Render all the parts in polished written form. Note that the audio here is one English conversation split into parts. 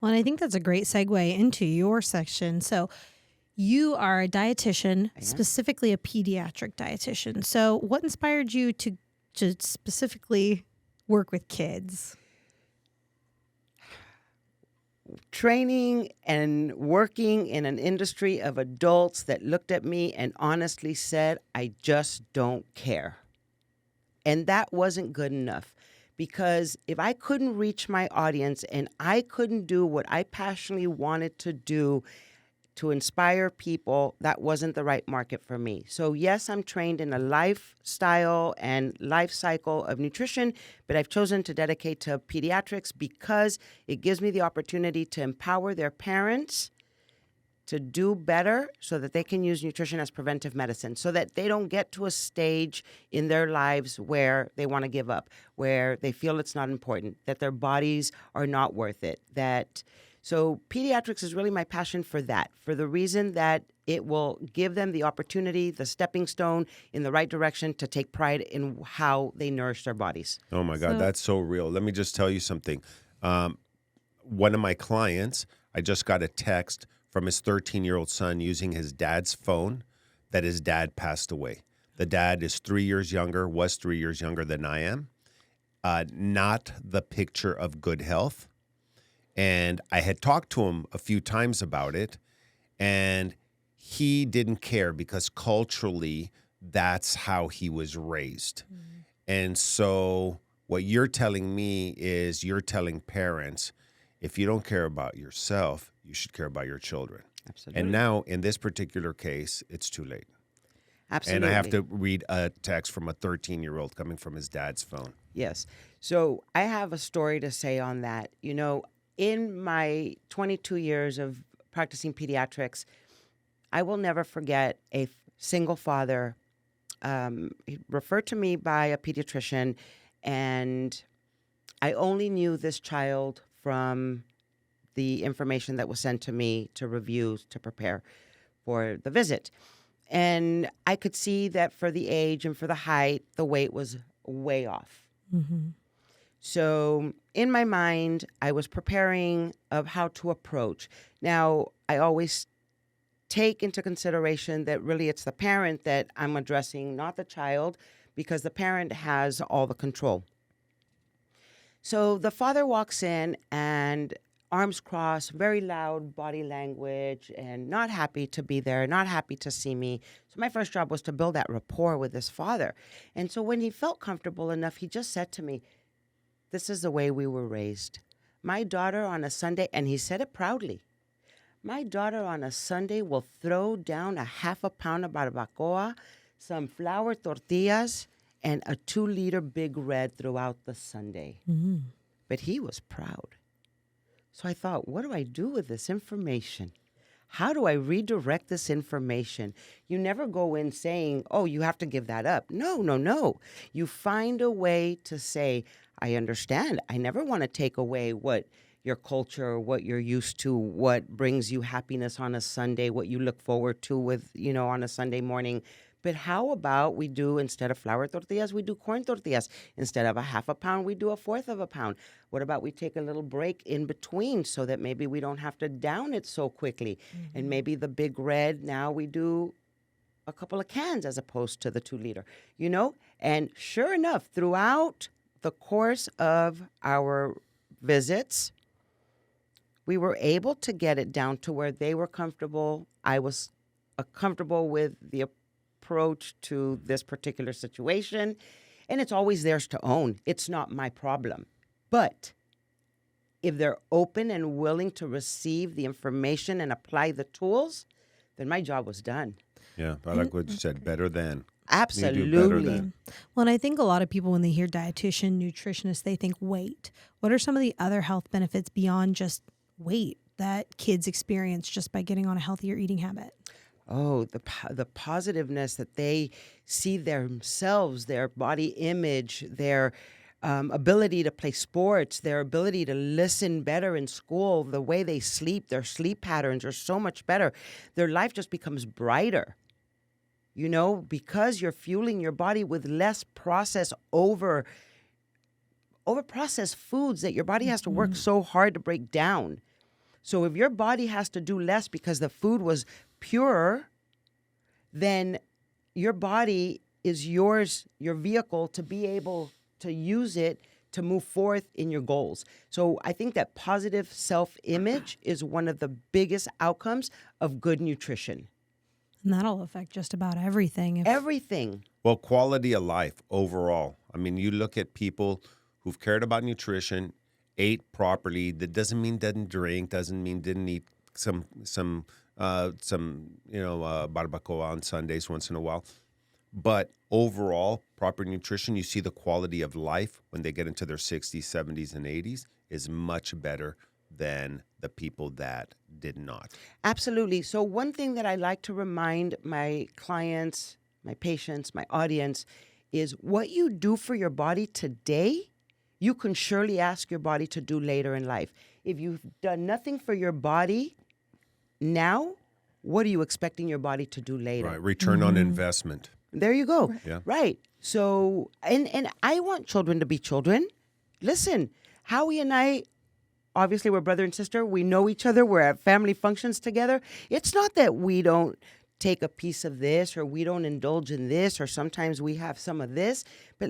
Well, and I think that's a great segue into your section. So you are a dietitian, I am. specifically a pediatric dietitian. So what inspired you to specifically work with kids? Training and working in an industry of adults that looked at me and honestly said, I just don't care. And that wasn't good enough, because if I couldn't reach my audience and I couldn't do what I passionately wanted to do to inspire people, that wasn't the right market for me. So yes, I'm trained in a lifestyle and life cycle of nutrition, but I've chosen to dedicate to pediatrics because it gives me the opportunity to empower their parents to do better so that they can use nutrition as preventive medicine, so that they don't get to a stage in their lives where they want to give up, where they feel it's not important, that their bodies are not worth it. So pediatrics is really my passion for that, for the reason that it will give them the opportunity, the stepping stone in the right direction to take pride in how they nourish their bodies. Oh my God, So that's so real. Let me just tell you something. One of my clients, I just got a text from his 13-year-old son using his dad's phone that his dad passed away. The dad is 3 years younger, was 3 years younger than I am. Not the picture of good health. And I had talked to him a few times about it, and he didn't care because culturally, that's how he was raised. And so what you're telling me is you're telling parents, if you don't care about yourself, you should care about your children. Absolutely. And now, in this particular case, it's too late. Absolutely. And I have to read a text from a 13-year-old coming from his dad's phone. Yes. So I have a story to say on that. You know, in my 22 years of practicing pediatrics, I will never forget a single father. He referred to me by a pediatrician, and I only knew this child from the information that was sent to me to review, to prepare for the visit. And I could see that for the age and for the height, the weight was way off. So in my mind, I was preparing of how to approach. Now, I always take into consideration that really it's the parent that I'm addressing, not the child, because the parent has all the control. So the father walks in and arms crossed, very loud body language, and not happy to be there, not happy to see me. So my first job was to build that rapport with this father. And so when he felt comfortable enough, he just said to me, this is the way we were raised. My daughter on a Sunday, and he said it proudly, my daughter on a Sunday will throw down a half a pound of barbacoa, some flour tortillas, and a 2-liter Big Red throughout the Sunday. But he was proud. So I thought, what do I do with this information? How do I redirect this information? You never go in saying, oh, you have to give that up. No. You find a way to say, I understand. I never want to take away what your culture, what you're used to, what brings you happiness on a Sunday, what you look forward to with, on a Sunday morning. But how about we do, instead of flour tortillas, we do corn tortillas. Instead of a half a pound, we do a fourth of a pound. What about we take a little break in between so that maybe we don't have to down it so quickly? And maybe the Big Red, now we do a couple of cans as opposed to the 2-liter, And sure enough, throughout the course of our visits, we were able to get it down to where they were comfortable. I was comfortable with the approach to this particular situation, and it's always theirs to own. It's not my problem. But if they're open and willing to receive the information and apply the tools, then my job was done. Yeah, I like what you said, better than. Absolutely. You do better than. Well, and I think a lot of people, when they hear dietitian, nutritionist, they think weight. What are some of the other health benefits beyond just weight that kids experience just by getting on a healthier eating habit? Oh, the positiveness that they see themselves, their body image, their ability to play sports, their ability to listen better in school, the way they sleep, their sleep patterns are so much better. Their life just becomes brighter, because you're fueling your body with less over processed foods that your body has to work so hard to break down. So if your body has to do less because the food was pure, then your body is your vehicle to be able to use it to move forth in your goals. So I think that positive self-image is one of the biggest outcomes of good nutrition. And that'll affect just about everything. Everything. Well, quality of life overall. I mean, you look at people who've cared about nutrition, ate properly. That doesn't mean didn't drink. Doesn't mean didn't eat some barbacoa on Sundays once in a while. But overall, proper nutrition, you see the quality of life when they get into their 60s, 70s, and 80s is much better than the people that did not. Absolutely. So one thing that I like to remind my clients, my patients, my audience is what you do for your body today, you can surely ask your body to do later in life. If you've done nothing for your body now, what are you expecting your body to do later? Right. Return on investment. There you go. Yeah. Right. So, and I want children to be children. Listen, Howie and I, obviously we're brother and sister. We know each other. We're at family functions together. It's not that we don't take a piece of this or we don't indulge in this or sometimes we have some of this. But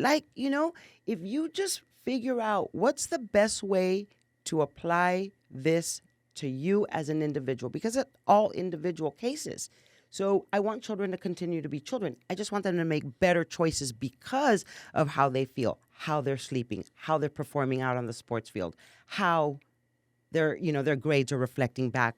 if you just figure out what's the best way to apply this to you as an individual, because it's all individual cases. So I want children to continue to be children. I just want them to make better choices because of how they feel, how they're sleeping, how they're performing out on the sports field, how their grades are reflecting back.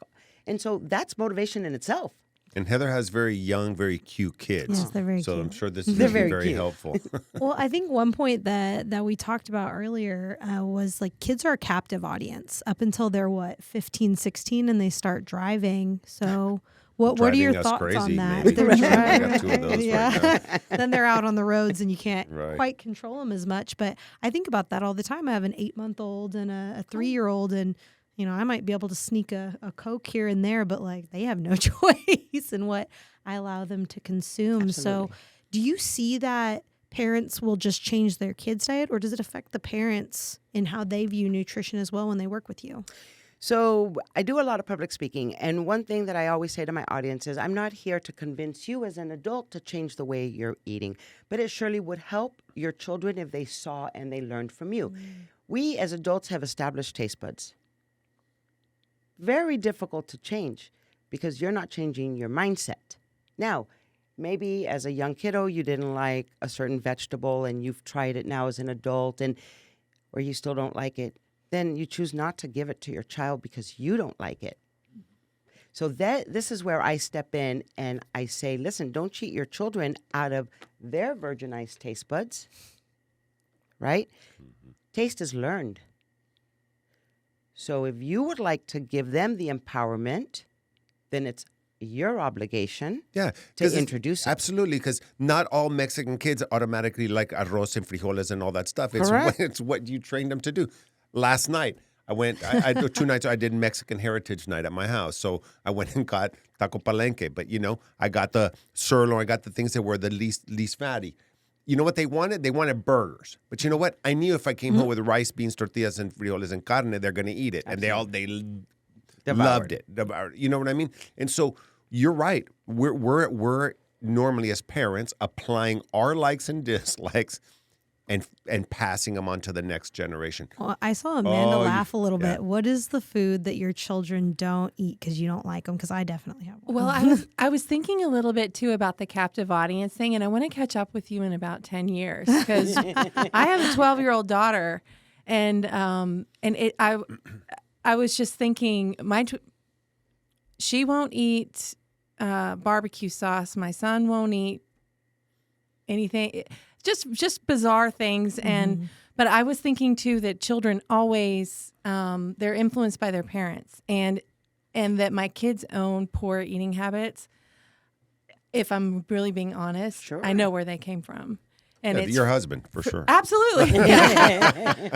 And so that's motivation in itself. And Heather has very young, very cute kids. Yes, they're very so cute. I'm sure this is going to be very cute. helpful. Well, I think one point that we talked about earlier was like kids are a captive audience up until they're 15, 16 and they start driving. So what are your Driving us thoughts crazy, on that? maybe. They're I driving. got 2 of those right now. Then they're out on the roads and you can't Right. quite control them as much. But I think about that all the time. I have an 8-month-old and a 3-year-old, and I might be able to sneak a Coke here and there, but like they have no choice in what I allow them to consume. Absolutely. So do you see that parents will just change their kids' diet, or does it affect the parents in how they view nutrition as well when they work with you? So I do a lot of public speaking. And one thing that I always say to my audience is I'm not here to convince you as an adult to change the way you're eating, but it surely would help your children if they saw and they learned from you. We as adults have established taste buds. Very difficult to change because you're not changing your mindset. Now, maybe as a young kiddo, you didn't like a certain vegetable and you've tried it now as an adult or you still don't like it. Then you choose not to give it to your child because you don't like it. So this is where I step in and I say, listen, don't cheat your children out of their virginized taste buds, right? Taste is learned. So if you would like to give them the empowerment, then it's your obligation to introduce it. Absolutely, because not all Mexican kids automatically like arroz and frijoles and all that stuff. It's what you trained them to do. Last night, I 2 nights I did Mexican Heritage Night at my house. So I went and got taco palenque. But, I got the sirloin. I got the things that were the least fatty. You know what they wanted? They wanted burgers. But you know what? I knew if I came home with rice, beans, tortillas, and frijoles and carne, they're going to eat it. Absolutely. And they loved it. You know what I mean? And so you're right. We're normally as parents applying our likes and dislikes and passing them on to the next generation. Well, I saw Amanda laugh a little bit. What is the food that your children don't eat because you don't like them? Because I definitely have one. Well, I was thinking a little bit too about the captive audience thing, and I want to catch up with you in about 10 years because I have a 12-year-old daughter, and I was just thinking she won't eat barbecue sauce. My son won't eat anything. Just bizarre things. But I was thinking too that children always they're influenced by their parents, and that my kids' own poor eating habits, if I'm really being honest, Sure. I know where they came from. And it's your husband, for sure. Absolutely.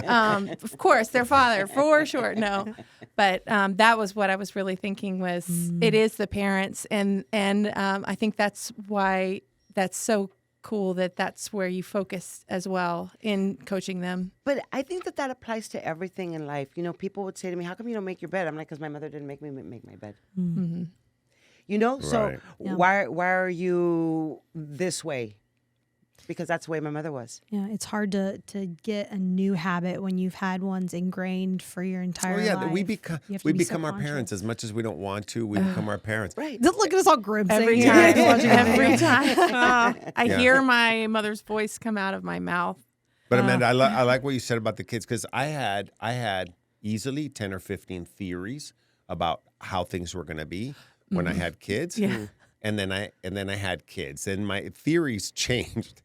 Of course, their father, for sure. No. But that was what I was really thinking was it is the parents. And I think that's why that's so cool that that's where you focus as well in coaching them. But I think that applies to everything in life. You know, people would say to me, how come you don't make your bed? I'm like, because my mother didn't make me make my bed. Mm-hmm. You know, so Right. why are you this way? Because that's the way my mother was. Yeah, it's hard to get a new habit when you've had ones ingrained for your entire life. we You have to we be become our subconscious. parents as much as we don't want to. We become our parents. Right. Look at us all grimacing Every here. time, every time. I Yeah. hear my mother's voice come out of my mouth. But Amanda, I like what you said about the kids, because I had easily 10 or 15 theories about how things were going to be when I had kids. Yeah. And then I had kids, and my theories changed.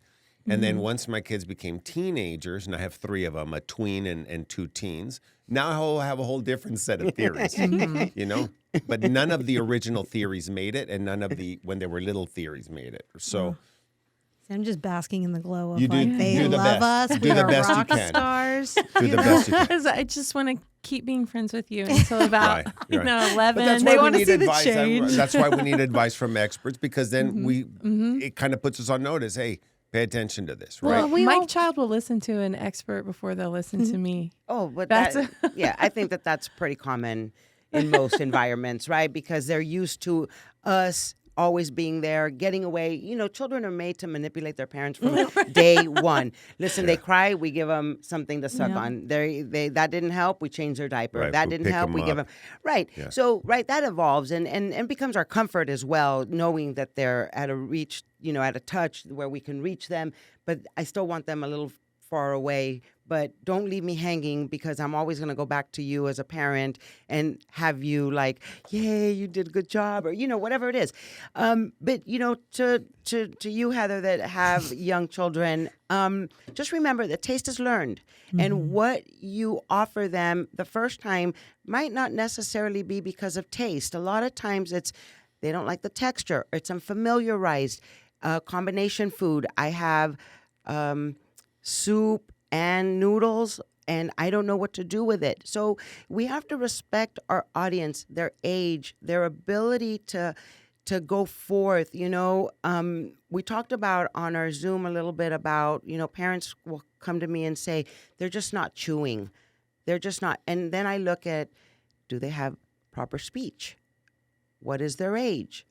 And then once my kids became teenagers, and I have 3 of them, a tween and 2 teens, now I'll have a whole different set of theories, you know? But none of the original theories made it, and none of the, when they were little theories made it. So I'm just basking in the glow of You do- like, they do the love best. us. Do We the are best you rock can. stars. do the best you can. Because I just want to keep being friends with you until about Right. 11. But that's They why we wanna need see the advice. change. That's why we need advice from experts, because then it kind of puts us on notice. Hey, pay attention to this, right? Well, we Mike all- Child will listen to an expert before they'll listen to me. Oh, but That's- yeah, I think that's pretty common in most environments, right? Because they're used to us always being there, getting away. You know, children are made to manipulate their parents from day one. Listen, they cry, we give them something to suck on. They that didn't help, we change their diaper. Right, That we didn't pick help, 'em we give them. up. Right. Yeah. So, that evolves and becomes our comfort as well, knowing that they're at a reach, you know, at a touch where we can reach them. But I still want them a little far away. But don't leave me hanging, because I'm always going to go back to you as a parent and have you like, yay, you did a good job, or, you know, whatever it is. But, you know, to you, Heather, that have young children, just remember that taste is learned. And what you offer them the first time might not necessarily be because of taste. A lot of times it's they don't like the texture. It's unfamiliarized. Combination food. I have soup and noodles, and I don't know what to do with it. So we have to respect our audience, their age, their ability to go forth. You know, we talked about on our Zoom a little bit about, you know, parents will come to me and say, they're just not chewing. They're just not. And then I look at, do they have proper speech? What is their age?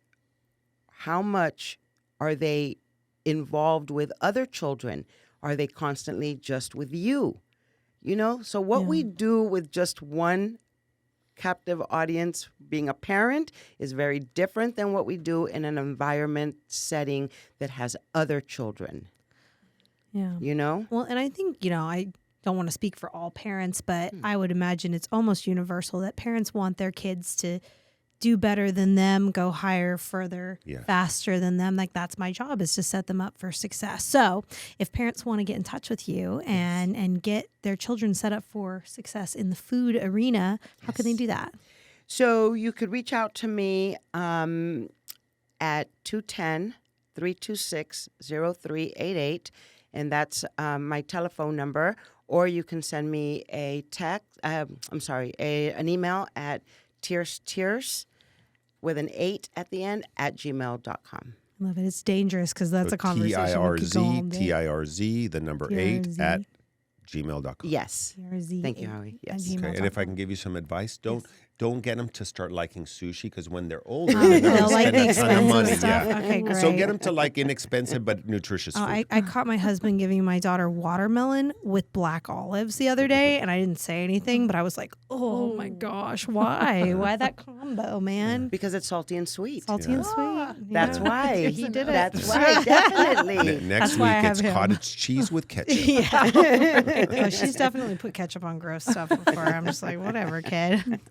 How much are they involved with other children? Are they constantly just with you? You know, so what we do with just one captive audience, being a parent, is very different than what we do in an environment setting that has other children. Yeah. You know? Well, and I think, you know, I don't want to speak for all parents, but I would imagine it's almost universal that parents want their kids to do better than them, go higher, further, faster than them. Like, that's my job, is to set them up for success. So if parents want to get in touch with you and get their children set up for success in the food arena, how can they do that? So you could reach out to me at 210-326-0388, and that's my telephone number. Or you can send me a an email at Tirza with an 8 at the end @gmail.com. I love it. It's dangerous because that's a conversation. we could go all day. TIRZ, the number 8 TIRZ. at gmail.com. Yes. TRZ Thank you, 8 Howie. at Yes. Okay, and if I can gmail.com. give you some advice, don't get them to start liking sushi, because when they're older, They'll they're going to like spend the a ton of expensive money. stuff. Yeah. Okay, great. So get them to like inexpensive but nutritious Oh, food. I caught my husband giving my daughter watermelon with black olives the other day, and I didn't say anything, but I was like, oh my gosh, why? Why that combo, man? Because it's salty and sweet. Salty and sweet. That's Yeah. why. He did it. That's why, definitely. Next why I week, have it's him. cottage cheese with ketchup. Yeah. Oh, she's definitely put ketchup on gross stuff before. I'm just like, whatever, kid.